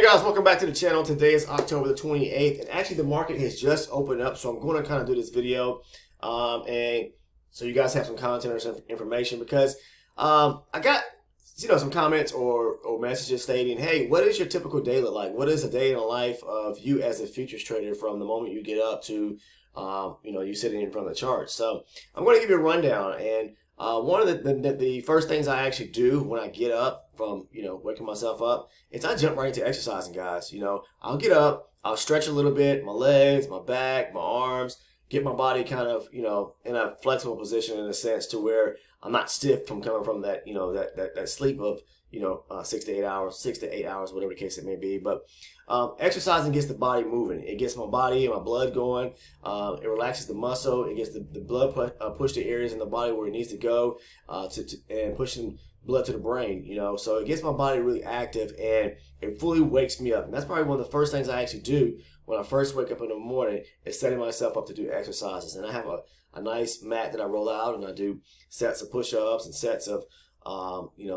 guys, welcome back to the channel. Today is October the 28th, and actually the market has just opened up, so I'm going to kind of do this video and so you guys have some content or some information, because I got some comments or messages stating, hey, what is your typical day look like? What is a day in the life of you as a futures trader from the moment you get up to you sitting in front of the chart? So I'm going to give you a rundown, and one of the first things I actually do when I get up from waking myself up is I jump right into exercising, guys. I'll get up, I'll stretch a little bit, my legs, my back, my arms, get my body kind of in a flexible position, in a sense to where I'm not stiff from coming from that that sleep of 6 to 8 hours, whatever the case it may be. But exercising gets the body moving. It gets my body and my blood going. It relaxes the muscle. It gets the blood pushed to areas in the body where it needs to go, and pushing blood to the brain. So it gets my body really active, and it fully wakes me up. And that's probably one of the first things I actually do when I first wake up in the morning, is setting myself up to do exercises. And I have a nice mat that I roll out, and I do sets of push-ups and sets of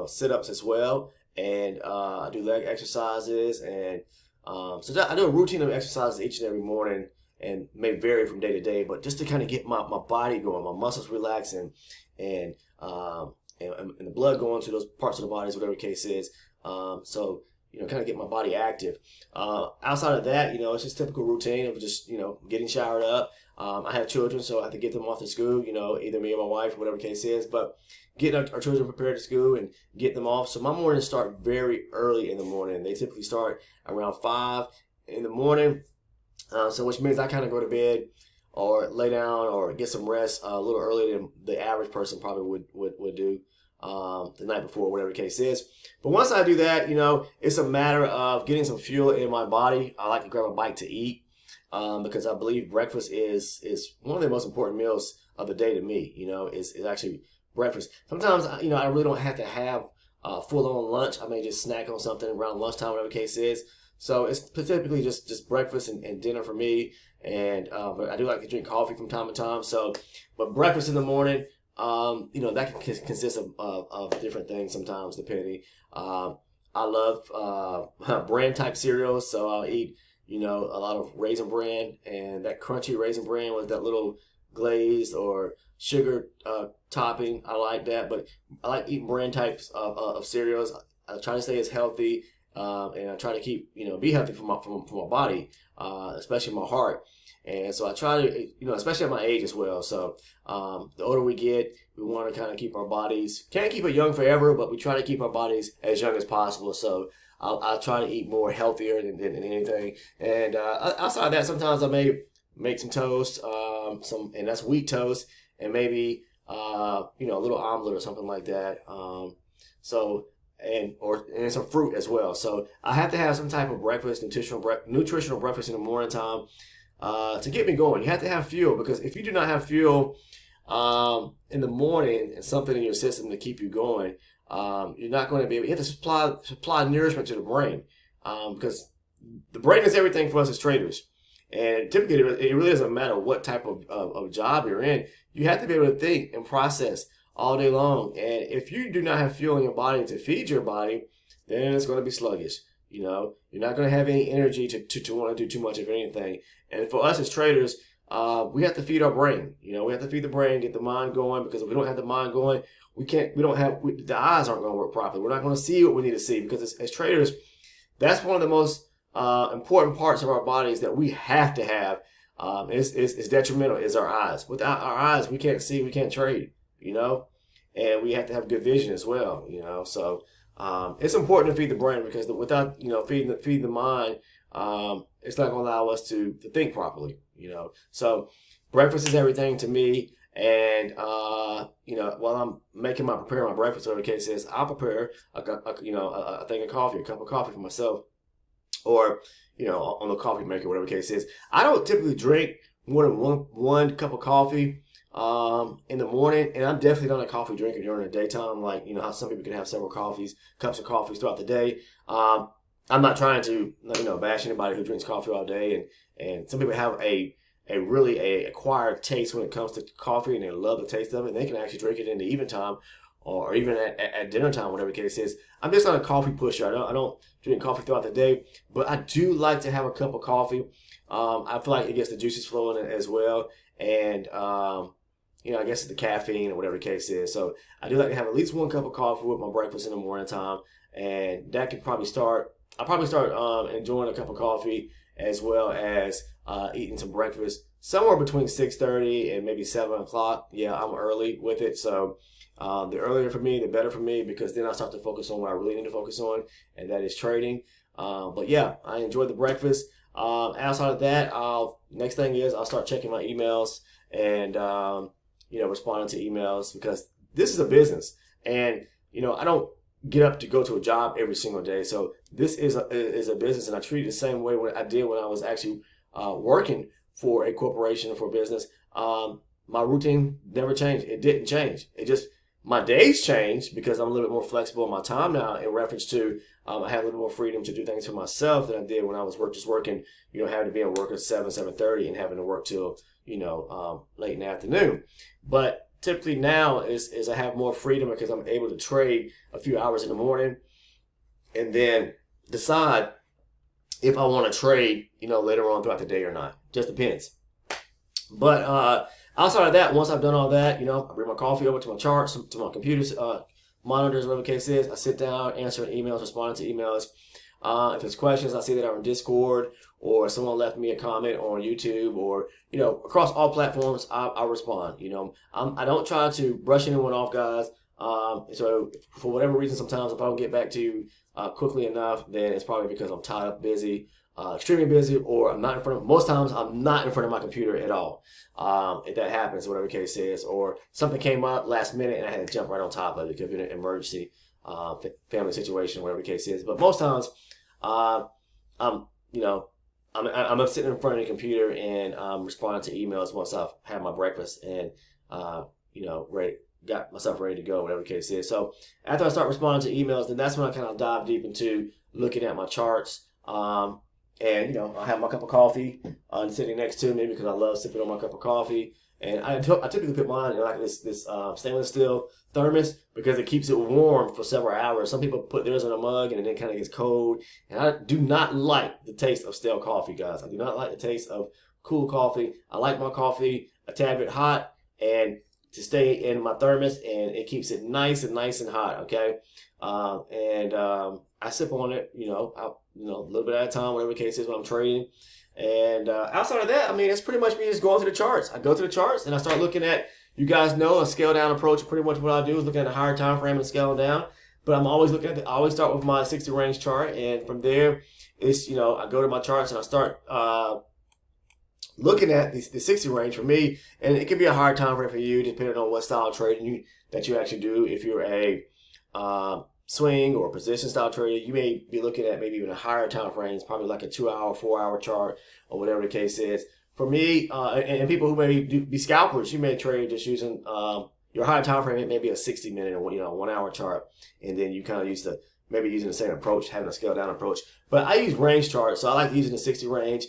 sit-ups as well, and I do leg exercises, and so I do a routine of exercises each and every morning, and may vary from day to day, but just to kind of get my body going, my muscles relaxing, and the blood going to those parts of the body, whatever the case is. So kind of get my body active. Outside of that, it's just typical routine of just getting showered up. I have children, so I have to get them off to school, either me or my wife, whatever the case is, but getting our children prepared to school and get them off. So my mornings start very early in the morning. They typically start around 5 in the morning, so which means I kind of go to bed or lay down or get some rest a little earlier than the average person probably would do the night before, whatever the case is. But once I do that, it's a matter of getting some fuel in my body. I like to grab a bite to eat, because I believe breakfast is one of the most important meals of the day to me. Is actually breakfast. Sometimes I really don't have to have a full-on lunch. I may just snack on something around lunchtime, whatever the case is. So it's typically just breakfast and dinner for me. And but I do like to drink coffee from time to time. So, but breakfast in the morning, that can consist of different things sometimes, depending. I love bran type cereals, so I'll eat a lot of Raisin Bran, and that crunchy Raisin Bran with that little glaze or sugar topping. I like that, but I like eating bran types of cereals. I try to stay as healthy, and I try to keep be healthy for my body, especially my heart. And so I try to, especially at my age as well. So the older we get, we want to kind of keep our bodies, can't keep it young forever, but we try to keep our bodies as young as possible. So I'll try to eat more healthier than anything. And outside of that, sometimes I may make some toast, and that's wheat toast, and maybe a little omelet or something like that. And some fruit as well. So I have to have some type of breakfast, nutritional breakfast in the morning time, to get me going. You have to have fuel, because if you do not have fuel in the morning and something in your system to keep you going, you're not going to be able. You have to supply nourishment to the brain, because the brain is everything for us as traders. And typically, it really doesn't matter what type of job you're in. You have to be able to think and process all day long. And if you do not have fuel in your body to feed your body, then it's going to be sluggish. You're not going to have any energy to want to do too much of anything. And for us as traders, we have to feed our brain. We have to feed the brain, get the mind going, because if we don't have the mind going, the eyes aren't going to work properly. We're not going to see what we need to see, because as traders, that's one of the most important parts of our bodies that we have to have. Is detrimental, is our eyes. Without our eyes, we can't see, we can't trade, and we have to have good vision as well, so it's important to feed the brain, because without feeding the mind, it's not going to allow us to think properly. So breakfast is everything to me. And while I'm preparing my breakfast, whatever the case is, I'll prepare a thing of coffee, a cup of coffee for myself, or on the coffee maker, whatever the case is. I don't typically drink more than one cup of coffee in the morning, and I'm definitely not a coffee drinker during the daytime. Like how some people can have several cups of coffee throughout the day. I'm not trying to bash anybody who drinks coffee all day, and some people have a really acquired taste when it comes to coffee, and they love the taste of it, and they can actually drink it in the evening time or even at dinner time, whatever the case is. I'm just not a coffee pusher. I don't drink coffee throughout the day, but I do like to have a cup of coffee. I feel like it gets the juices flowing as well, and you know, I guess it's the caffeine or whatever the case is. So I do like to have at least one cup of coffee with my breakfast in the morning time, and that could probably start. I'll probably start enjoying a cup of coffee as well as eating some breakfast somewhere between 6:30 and maybe 7 o'clock. Yeah, I'm early with it, so the earlier for me, the better for me, because then I start to focus on what I really need to focus on, and that is trading. But yeah, I enjoy the breakfast. Outside of that, next thing is I'll start checking my emails and you know, responding to emails, because this is a business, and you know, I don't get up to go to a job every single day. So this is a business, and I treat it the same way I did when I was actually working for a corporation or for a business. My routine never changed. It didn't change. It just, my days changed because I'm a little bit more flexible in my time now, in reference to I have a little more freedom to do things for myself than I did when I was just working, you know, having to be at work at 7:30 and having to work till, you know, late in the afternoon. But typically now is I have more freedom because I'm able to trade a few hours in the morning and then decide if I want to trade, you know, later on throughout the day or not. Just depends. But outside of that, once I've done all that, you know, I bring my coffee over to my charts, to my computers, monitors, whatever the case is. I sit down, answering emails, responding to emails. If there's questions, I see that are in Discord, or someone left me a comment on YouTube, or, you know, across all platforms, I respond. You know, I don't try to brush anyone off, guys. So for whatever reason, sometimes if I don't get back to you quickly enough, then it's probably because I'm tied up, busy, extremely busy, or I'm not in front of, most times I'm not in front of my computer at all. If that happens, whatever the case is, or something came up last minute and I had to jump right on top of it. It could be an emergency, family situation, whatever the case is. But most times, I'm sitting in front of the computer and I'm responding to emails once I've had my breakfast and, you know, got myself ready to go, whatever the case is. So after I start responding to emails, then that's when I kind of dive deep into looking at my charts. And, you know, I have my cup of coffee sitting next to me because I love sipping on my cup of coffee. And I typically put mine in like this stainless steel thermos because it keeps it warm for several hours. Some people put theirs in a mug and it kind of gets cold. And I do not like the taste of stale coffee, guys. I do not like the taste of cool coffee. I like my coffee a tad bit hot and to stay in my thermos, and it keeps it nice and hot, okay? I sip on it, you know, a little bit at a time, whatever the case is when I'm trading. And outside of that, I mean, it's pretty much me just going to the charts. I go to the charts and I start looking at, you guys know, a scale down approach. Pretty much what I do is looking at a higher time frame and scaling down. But I'm always looking at I always start with my 60 range chart, and from there, it's, you know, I go to my charts and I start looking at the 60 range for me, and it can be a hard time frame for you depending on what style of trading that you actually do. If you're a swing or position style trader, you may be looking at maybe even a higher time frames, probably like a 2-hour, 4-hour chart, or whatever the case is. For me, and people who may be scalpers, you may trade just using your higher time frame, maybe a 60-minute or 1-hour chart, and then you kind of used to maybe using the same approach, having a scale down approach. But I use range charts, so I like using the 60 range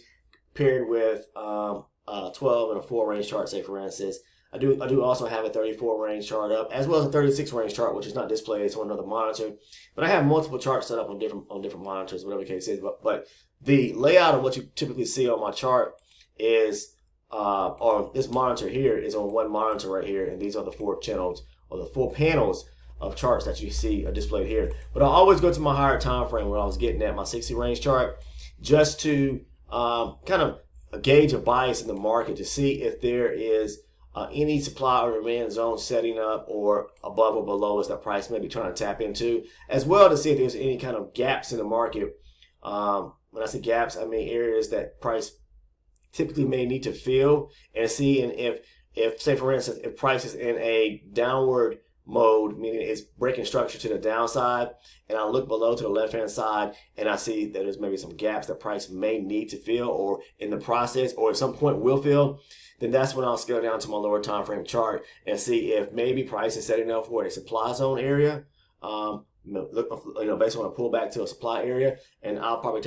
paired with 12 and a 4 range chart, say for instance. I do also have a 34 range chart up, as well as a 36 range chart, which is not displayed, it's on another monitor. But I have multiple charts set up on different monitors, whatever the case is. But the layout of what you typically see on my chart is, or this monitor here is on one monitor right here, and these are the 4 channels or the 4 panels of charts that you see are displayed here. But I always go to my higher time frame where I was getting at my 60 range chart, just to kind of gauge a bias in the market to see if there is any supply or demand zone setting up, or above or below is that price may be trying to tap into, as well to see if there's any kind of gaps in the market. When I say gaps, I mean areas that price typically may need to fill, and see, and if say for instance, if price is in a downward mode, meaning it's breaking structure to the downside, and I look below to the left hand side and I see that there's maybe some gaps that price may need to fill, or in the process, or at some point will fill, then that's when I'll scale down to my lower time frame chart and see if maybe price is setting up for a supply zone area, based on a pullback to a supply area, and I'll probably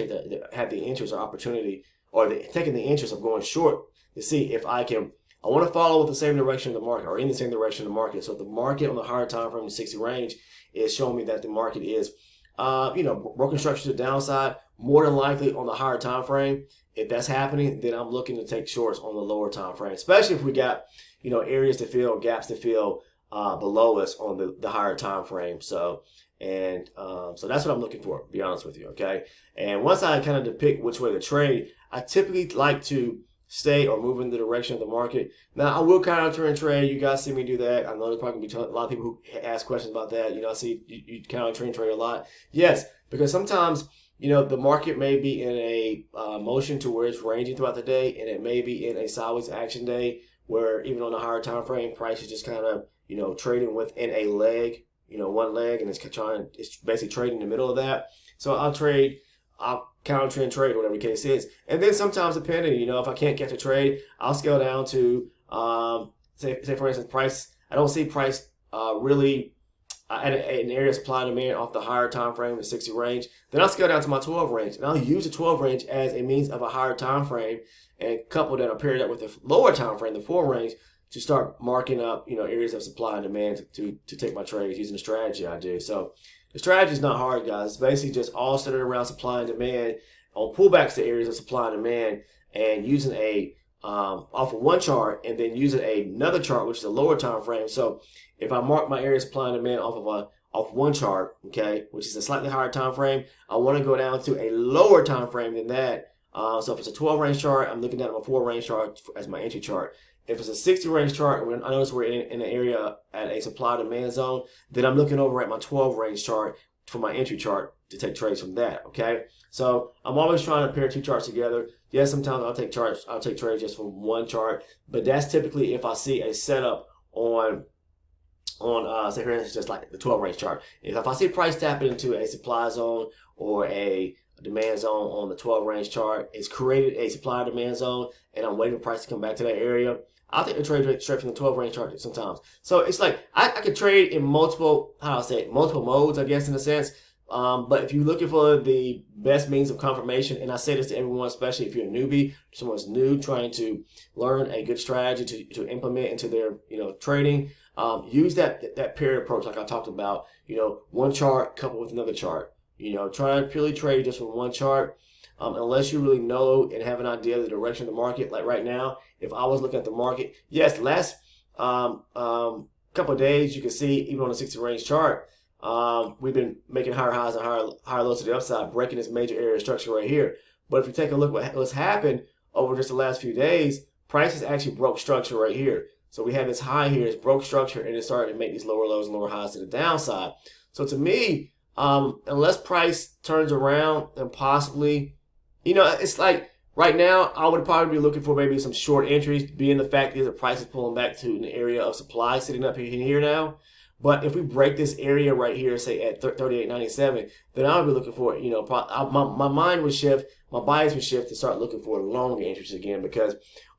have the interest or opportunity, or taking the interest of going short to see if I can I want to follow with the same direction of the market or in the same direction of the market. So if the market on the higher time frame, the 60 range, is showing me that the market is, broken structure to the downside, more than likely on the higher time frame. If that's happening, then I'm looking to take shorts on the lower time frame, especially if we got, areas to fill, gaps to fill below us on the higher time frame. So that's what I'm looking for, to be honest with you, okay? And once I kind of depict which way to trade, I typically like to stay or move in the direction of the market. Now, I will counter and trade. You guys see me do that. I know there's probably going to be a lot of people who ask questions about that. I see you counter and trade a lot. Yes, because sometimes, the market may be in a motion to where it's ranging throughout the day, and it may be in a sideways action day where even on a higher time frame, price is just kind of, trading within a leg, one leg, and it's basically trading in the middle of that. So I'll counter and trade, whatever the case is. And then sometimes, depending, if I can't catch a trade, I'll scale down to, say for instance, price. I don't see price really at an area of supply and demand off the higher time frame, the 60 range. Then I'll scale down to my 12 range, and I'll use the 12 range as a means of a higher time frame, and couple that or pair that with the lower time frame, the 4 range, to start marking up, areas of supply and demand to take my trades using the strategy I do. So the strategy is not hard, guys. It's basically just all centered around supply and demand on pullbacks to areas of supply and demand, and using a off of one chart, and then using another chart, which is a lower time frame. So if I mark my area of supply and demand off one chart, okay, which is a slightly higher time frame, I want to go down to a lower time frame than that. So if it's a 12 range chart, I'm looking down at my 4 range chart as my entry chart. If it's a 60 range chart, I notice we're in an area at a supply demand zone, then I'm looking over at my 12 range chart for my entry chart to take trades from that, okay? So I'm always trying to pair two charts together. Yes, sometimes I'll take trades just from one chart, but that's typically if I see a setup on say for instance, just like the 12 range chart. If I see price tapping into a supply zone or a demand zone on the 12 range chart, it's created a supply demand zone, and I'm waiting for price to come back to that area, I'll take the trade straight from the 12 range chart sometimes. So it's like I could trade in multiple modes, I guess, in a sense. But if you're looking for the best means of confirmation, and I say this to everyone, especially if you're a newbie, someone's new trying to learn a good strategy to implement into their trading, use that paired approach like I talked about. One chart coupled with another chart. Try to purely trade just from one chart. Unless you really know and have an idea of the direction of the market. Like right now, if I was looking at the market, yes, last couple of days, you can see even on the 60 range chart, we've been making higher highs and higher lows to the upside, breaking this major area of structure right here. But if you take a look at what's happened over just the last few days, prices actually broke structure right here. So we had this high here, it's broke structure, and it started to make these lower lows and lower highs to the downside. So to me, unless price turns around and possibly, it's like right now, I would probably be looking for maybe some short entries, being the fact that the price is pulling back to an area of supply sitting up here now. But if we break this area right here, say at 38.97, then I would be looking for, my mind would shift, my bias would shift to start looking for longer entries again, because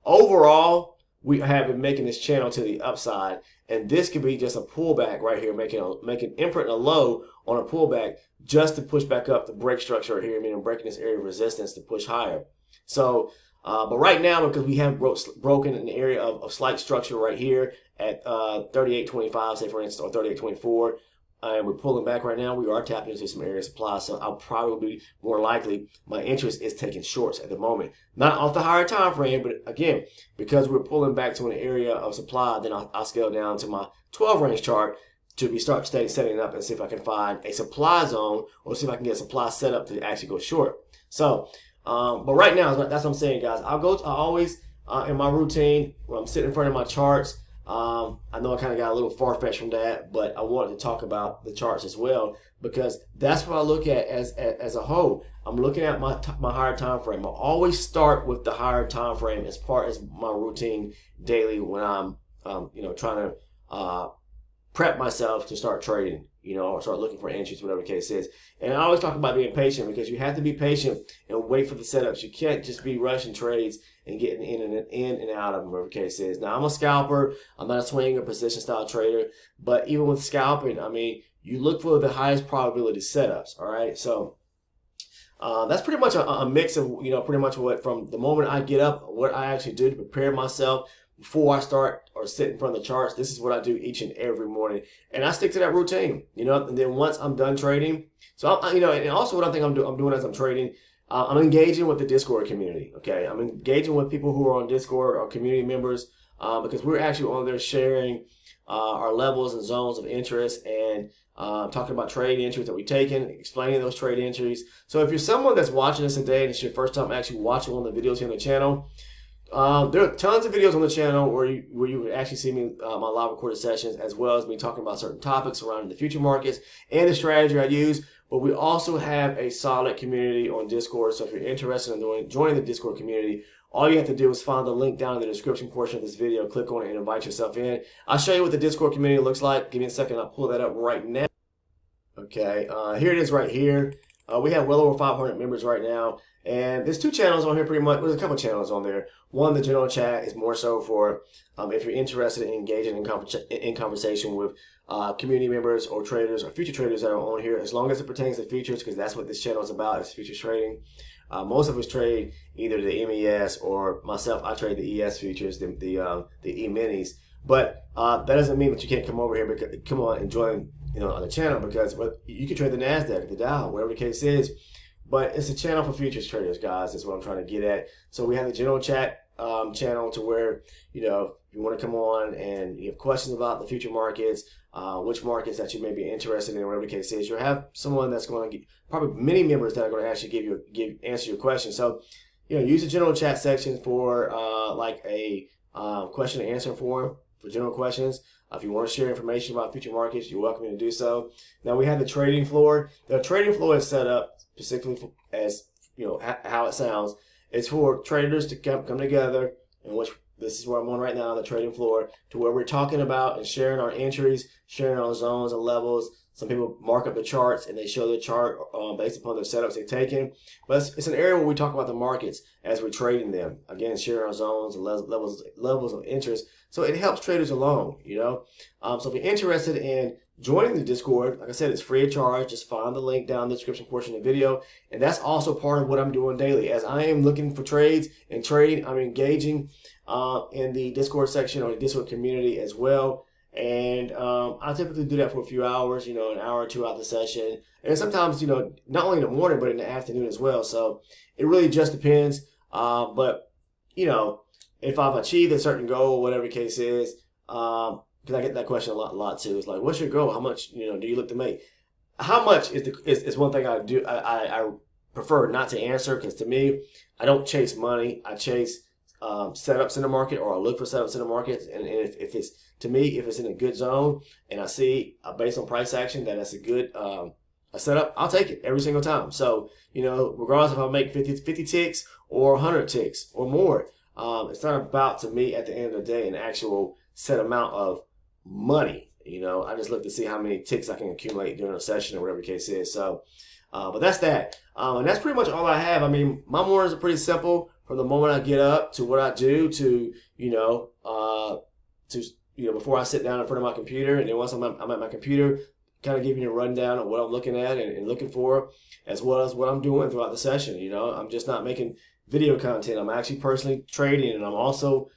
overall, we have been making this channel to the upside, and this could be just a pullback right here, making imprint a low on a pullback just to push back up the break structure here, meaning breaking this area of resistance to push higher. So, but right now, because we have broken an area of slight structure right here at 38.25, say for instance, or 38.24, and we're pulling back right now, we are tapping into some area of supply. So I'll probably, more likely, my interest is taking shorts at the moment. Not off the higher time frame, but again, because we're pulling back to an area of supply, then I'll scale down to my 12 range chart to start setting up and see if I can find a supply zone, or see if I can get a supply set up to actually go short. So, but right now, that's what I'm saying, guys. I always, in my routine, when I'm sitting in front of my charts, I know I kind of got a little far-fetched from that, but I wanted to talk about the charts as well, because that's what I look at as a whole. I'm looking at my higher time frame. I always start with the higher time frame as part as my routine daily when I'm trying to prep myself to start trading, or start looking for entries, whatever the case is. And I always talk about being patient, because you have to be patient and wait for the setups. You can't just be rushing trades and getting in and out of them, whatever the case is. Now, I'm a scalper. I'm not a swing or position style trader. But even with scalping, I mean, you look for the highest probability setups, all right? So that's pretty much a mix of, pretty much what, from the moment I get up, what I actually do to prepare myself before I start or sit in front of the charts. This is what I do each and every morning, and I stick to that routine, you know. And then once I'm done trading, so you know, and also what I think I'm doing as I'm trading, I'm engaging with the Discord community. Okay, I'm engaging with people who are on Discord or community members, because we're actually on there sharing our levels and zones of interest, and talking about trade entries that we've taken, explaining those trade entries. So if you're someone that's watching this today and it's your first time actually watching one of the videos here on the channel, there are tons of videos on the channel where you would actually see me, my live recorded sessions, as well as me talking about certain topics surrounding the future markets and the strategy I use. But we also have a solid community on Discord. So if you're interested in joining the Discord community, all you have to do is find the link down in the description portion of this video, click on it, and invite yourself in. I'll show you what the Discord community looks like. Give me a second, I'll pull that up right now. Okay, here it is right here. We have well over 500 members right now. And there's two channels on here pretty much. There's a couple channels on there. One, the general chat, is more so for if you're interested in engaging in conversation with community members or traders or future traders that are on here, as long as it pertains to futures, because that's what this channel is about, is futures trading. Most of us trade either the MES or myself. I trade the ES futures, the E-minis. But that doesn't mean that you can't come over here, because come on and join, you know, on the channel, because you can trade the NASDAQ, the Dow, whatever the case is. But it's a channel for futures traders, guys. Is what I'm trying to get at. So we have the general chat channel, to where, you know, if you want to come on and you have questions about the future markets, which markets that you may be interested in, whatever the case is, you'll have someone that's going to probably many members that are going to actually answer your questions. So, you know, use the general chat section for like a question and answer forum for general questions. If you want to share information about future markets, you're welcome to do so. Now we have the trading floor. The trading floor is set up specifically as, you know, how it sounds. It's for traders to come together, in which this is where I'm on right now, the trading floor, to where we're talking about and sharing our entries, sharing our zones and levels. Some people mark up the charts and they show the chart based upon the setups they've taken. But it's an area where we talk about the markets as we're trading them. Again, sharing our zones and levels of interest. So it helps traders along, you know. So if you're interested in joining the Discord, like I said, it's free of charge. Just find the link down in the description portion of the video. And that's also part of what I'm doing daily. As I am looking for trades and trading, I'm engaging in the Discord section or the Discord community as well. And I typically do that for a few hours, you know, an hour or two out the session. And sometimes, you know, not only in the morning, but in the afternoon as well. So it really just depends. But, you know, if I've achieved a certain goal, whatever the case is, because I get that question a lot too. It's like, what's your goal? How much, you know, do you look to make? How much is one thing I prefer not to answer, because to me, I don't chase money. I chase setups in the market, or I look for setups in the market. And if it's, to me, if it's in a good zone and I see based on price action that that's a good a setup, I'll take it every single time. So, you know, regardless if I make 50 ticks or 100 ticks or more, it's not about, to me, at the end of the day, an actual set amount of money. You know, I just look to see how many ticks I can accumulate during a session or whatever the case is. So, but that's that. And that's pretty much all I have. I mean, my mornings are pretty simple, from the moment I get up to what I do to, before I sit down in front of my computer. And then once I'm at my computer, kind of giving you a rundown of what I'm looking at and looking for, as well as what I'm doing throughout the session. You know, I'm just not making video content. I'm actually personally trading, and I'm also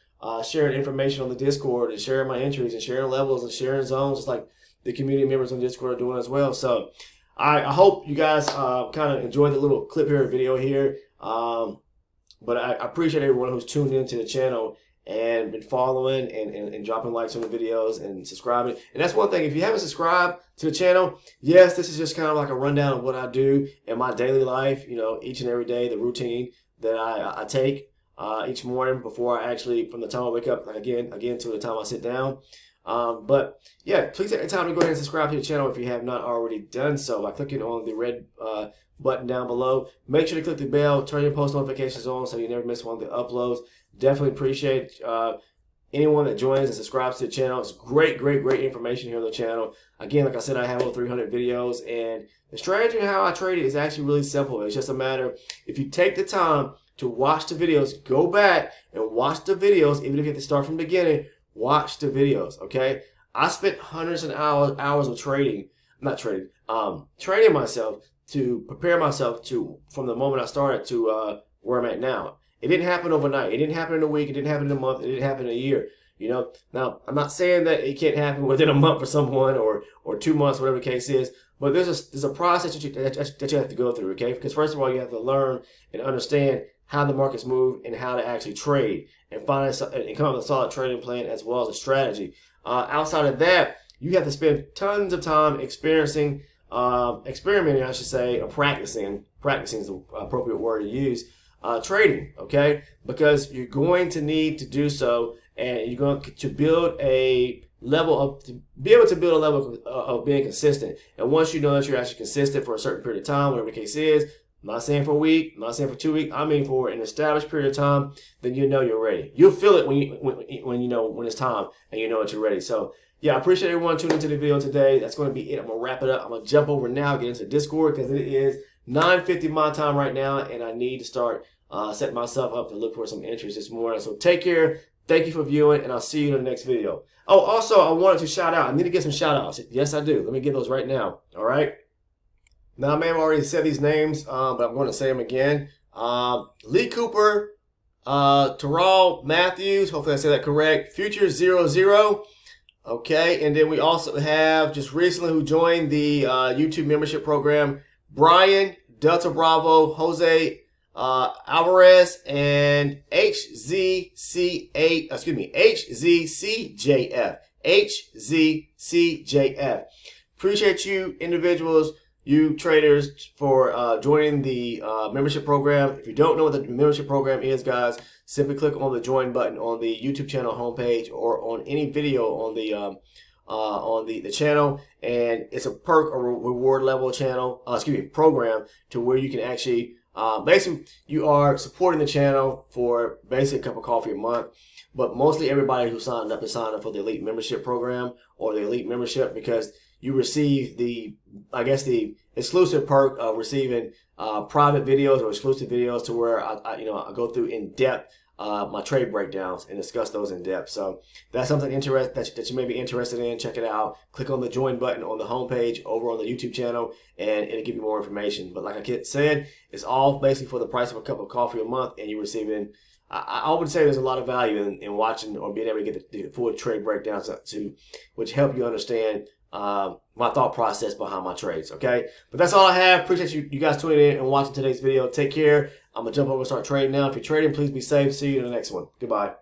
sharing information on the Discord and sharing my entries and sharing levels and sharing zones, just like the community members on Discord are doing as well. So I hope you guys kind of enjoyed the little clip here, video here. But I appreciate everyone who's tuned into the channel and been following and dropping likes on the videos and subscribing. And that's one thing, if you haven't subscribed to the channel, yes, this is just kind of like a rundown of what I do in my daily life, you know, each and every day, the routine that I take each morning before I actually, from the time I wake up, again to the time I sit down. But yeah, please take the time to go ahead and subscribe to the channel if you have not already done so by clicking on the red button down below. Make sure to click the bell, turn your post notifications on so you never miss one of the uploads. Definitely appreciate anyone that joins and subscribes to the channel. It's great information here on the channel. Again, like I said, I have over 300 videos, and the strategy and how I trade it is actually really simple. It's just a matter, if you take the time to watch the videos, go back and watch the videos, even if you have to start from the beginning, watch the videos, okay? I spent hundreds of hours of training myself to prepare myself to, from the moment I started to where I'm at now. It didn't happen overnight. It didn't happen in a week. It didn't happen in a month. It didn't happen in a year. You know, now I'm not saying that it can't happen within a month for someone or 2 months, whatever the case is. But there's a process that you have to go through, okay? Because first of all, you have to learn and understand how the markets move and how to actually trade and come up with a solid trading plan as well as a strategy. Outside of that, you have to spend tons of time experimenting, I should say, or practicing. Practicing is the appropriate word to use. Trading, okay? Because you're going to need to do so, and you're going to build a level of, to be able to build a level of being consistent. And once you know that you're actually consistent for a certain period of time, whatever the case is, I'm not saying for a week, I'm not saying for 2 weeks, I mean for an established period of time, then you know you're ready. You'll feel it when you know when it's time and you know that you're ready. So yeah, I appreciate everyone tuning into the video today. That's going to be it. I'm going to wrap it up. I'm going to jump over now, get into Discord, because it is 9:50 my time right now, and I need to start setting myself up to look for some interest this morning. So take care. Thank you for viewing, and I'll see you in the next video. Oh, also, I wanted to shout out. I need to get some shout outs. Yes, I do. Let me get those right now. All right. Now, I may have already said these names, but I'm going to say them again. Lee Cooper, Terrell Matthews. Hopefully I said that correct. Future 00. Okay. And then we also have just recently who joined the YouTube membership program, Brian, Delta Bravo, Jose Alvarez, and HZCJF. HZCJF. Appreciate you individuals, you traders, for joining the membership program. If you don't know what the membership program is, guys, simply click on the join button on the YouTube channel homepage or on any video on the channel, and it's a perk or reward level channel, program, to where you can actually basically you are supporting the channel for basically a cup of coffee a month. But mostly everybody who signed up is signed up for the elite membership program or the elite membership, because you receive the exclusive perk of receiving private videos or exclusive videos to where I go through in depth my trade breakdowns and discuss those in depth. So that's something that you may be interested in. Check it out. Click on the join button on the homepage over on the YouTube channel, and it'll give you more information. But like I said, it's all basically for the price of a cup of coffee a month, and you're receiving. I would say there's a lot of value in watching or being able to get the full trade breakdowns which help you understand my thought process behind my trades. Okay, but that's all I have. Appreciate you guys tuning in and watching today's video. Take care. I'm gonna jump over and start trading now. If you're trading, please be safe. See you in the next one. Goodbye.